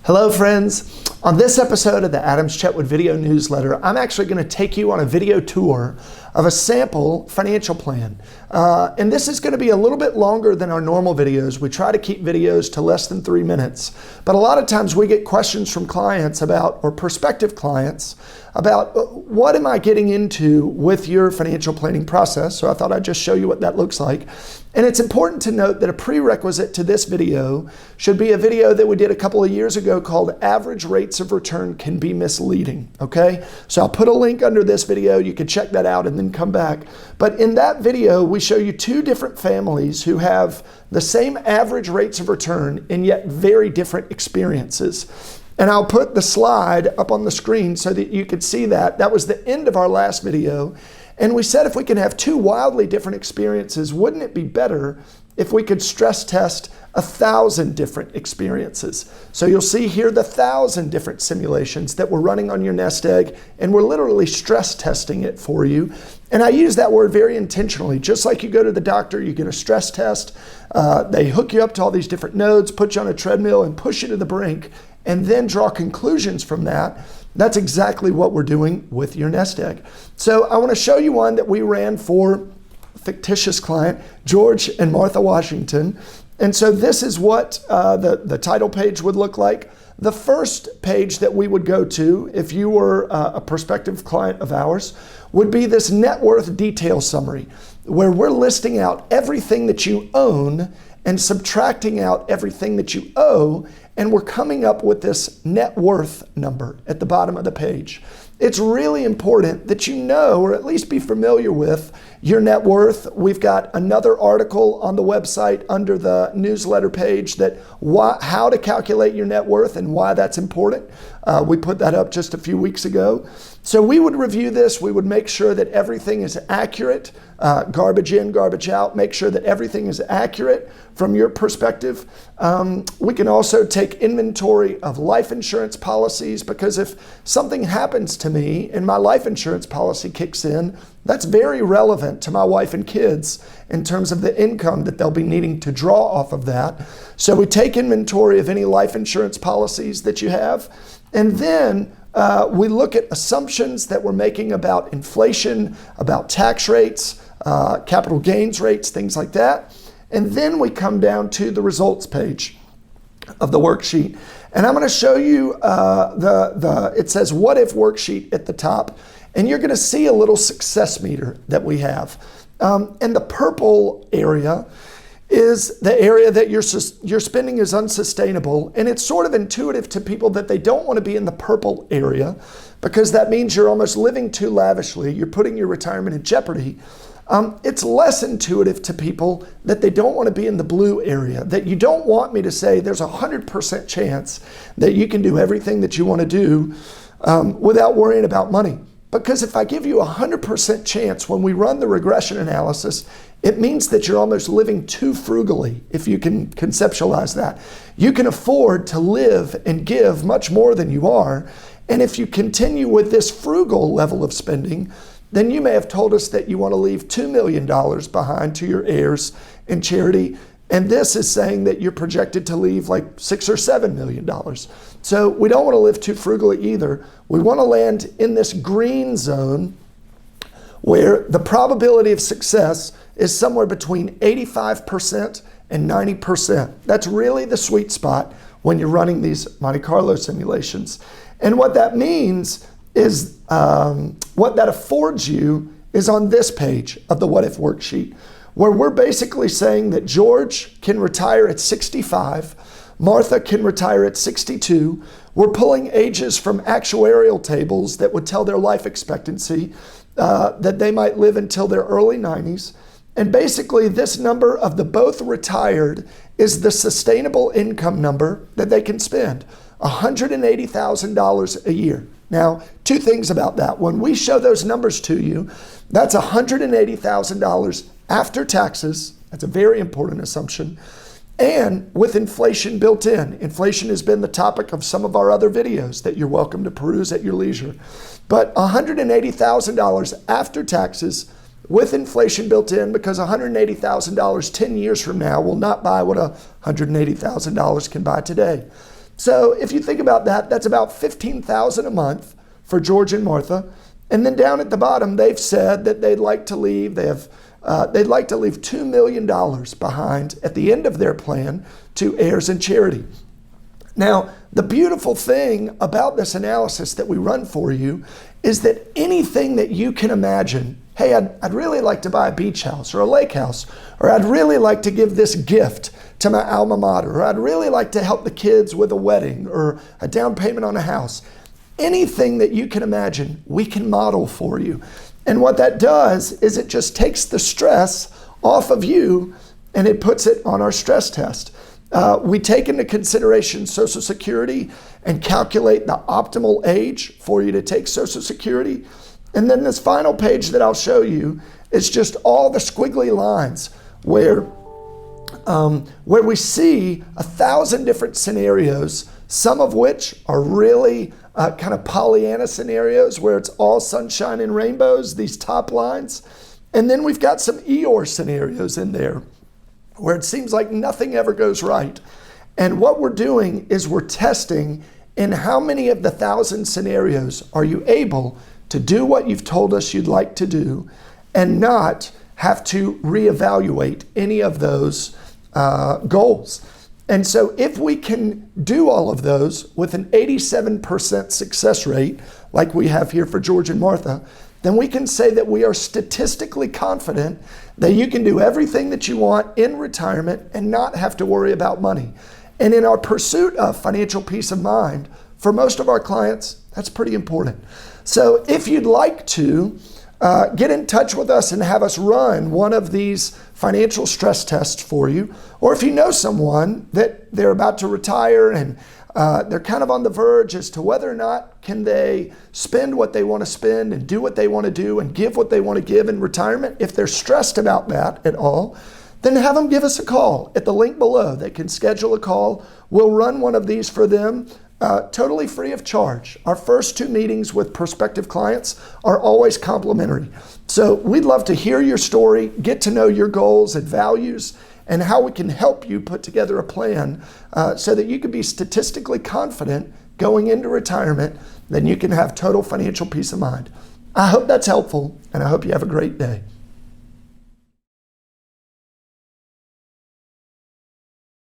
Hello friends. On this episode of the Adams Chetwood video newsletter, I'm actually going to take you on a video tour of a sample financial plan. And this is going to be a little bit longer than our normal videos. We try to keep videos to less than 3 minutes. But a lot of times we get questions from clients about, or prospective clients, about what am I getting into with your financial planning process? So I thought I'd just show you what that looks like. And it's important to note that a prerequisite to this video should be a video that we did a couple of years ago called Average Rates of Return Can Be Misleading, okay? So I'll put a link under this video. You can check that out and then come back. But in that video, we show you two different families who have the same average rates of return and yet very different experiences. And I'll put the slide up on the screen so that you could see that. That was the end of our last video. And we said if we can have two wildly different experiences, wouldn't it be better if we could stress test 1,000 different experiences? So you'll see here the 1,000 different simulations that we're running on your nest egg, and we're literally stress testing it for you. And I use that word very intentionally. Just like you go to the doctor, you get a stress test. They hook you up to all these different nodes, put you on a treadmill, and push you to the brink, and then draw conclusions from that. That's exactly what we're doing with your nest egg. So I want to show you one that we ran for a fictitious client, George and Martha Washington. And so this is what the title page would look like. The first page that we would go to, if you were a prospective client of ours, would be this net worth detail summary, where we're listing out everything that you own and subtracting out everything that you owe, and we're coming up with this net worth number at the bottom of the page. It's really important that you know, or at least be familiar with, your net worth. We've got another article on the website under the newsletter page that how to calculate your net worth and why that's important. We put that up just a few weeks ago. So we would review this. We would make sure that everything is accurate, garbage in, garbage out, make sure that everything is accurate from your perspective. We can also take inventory of life insurance policies, because if something happens to me and my life insurance policy kicks in, that's very relevant to my wife and kids in terms of the income that they'll be needing to draw off of that. So we take inventory of any life insurance policies that you have, and then we look at assumptions that we're making about inflation, about tax rates, capital gains rates, things like that. And then we come down to the results page of the worksheet. And I'm going to show you it says what if worksheet at the top. And you're going to see a little success meter that we have. And the purple area is the area that your spending is unsustainable. And it's sort of intuitive to people that they don't want to be in the purple area, because that means you're almost living too lavishly. You're putting your retirement in jeopardy. It's less intuitive to people that they don't want to be in the blue area, that you don't want me to say there's 100% chance that you can do everything that you want to do without worrying about money. Because if I give you 100% chance when we run the regression analysis, it means that you're almost living too frugally, if you can conceptualize that. You can afford to live and give much more than you are. And if you continue with this frugal level of spending, then you may have told us that you want to leave $2 million behind to your heirs in charity. And this is saying that you're projected to leave like $6 or $7 million. So we don't want to live too frugally either. We want to land in this green zone where the probability of success is somewhere between 85% and 90%. That's really the sweet spot when you're running these Monte Carlo simulations. And what that means is, what that affords you is on this page of the what if worksheet, where we're basically saying that George can retire at 65, Martha can retire at 62. We're pulling ages from actuarial tables that would tell their life expectancy, that they might live until their early 90s. And basically this number of the both retired is the sustainable income number that they can spend, $180,000 a year. Now, two things about that. When we show those numbers to you, that's $180,000 after taxes. That's a very important assumption. And with inflation built in. Inflation has been the topic of some of our other videos that you're welcome to peruse at your leisure. But $180,000 after taxes with inflation built in, because $180,000 10 years from now will not buy what $180,000 can buy today. So if you think about that, that's about $15,000 a month for George and Martha. And then down at the bottom, they've said that they'd like to leave. They'd like to leave $2 million behind at the end of their plan to heirs and charity. Now, the beautiful thing about this analysis that we run for you is that anything that you can imagine, hey, I'd really like to buy a beach house or a lake house, or I'd really like to give this gift to my alma mater, or I'd really like to help the kids with a wedding or a down payment on a house. Anything that you can imagine, we can model for you. And what that does is it just takes the stress off of you and it puts it on our stress test. We take into consideration Social Security and calculate the optimal age for you to take Social Security. And then this final page that I'll show you is just all the squiggly lines where we see 1,000 different scenarios, some of which are really kind of Pollyanna scenarios where it's all sunshine and rainbows, these top lines. And then we've got some Eeyore scenarios in there where it seems like nothing ever goes right. And what we're doing is we're testing in how many of the 1,000 scenarios are you able to do what you've told us you'd like to do and not have to reevaluate any of those goals. And so if we can do all of those with an 87% success rate, like we have here for George and Martha, then we can say that we are statistically confident that you can do everything that you want in retirement and not have to worry about money. And in our pursuit of financial peace of mind, for most of our clients, that's pretty important. So if you'd like to get in touch with us and have us run one of these financial stress tests for you, or if you know someone that they're about to retire and they're kind of on the verge as to whether or not can they spend what they want to spend and do what they want to do and give what they want to give in retirement, if they're stressed about that at all, then have them give us a call at the link below. They can schedule a call. We'll run one of these for them totally free of charge. Our first 2 meetings with prospective clients are always complimentary. So we'd love to hear your story, get to know your goals and values, and how we can help you put together a plan so that you can be statistically confident going into retirement, then you can have total financial peace of mind. I hope that's helpful, and I hope you have a great day.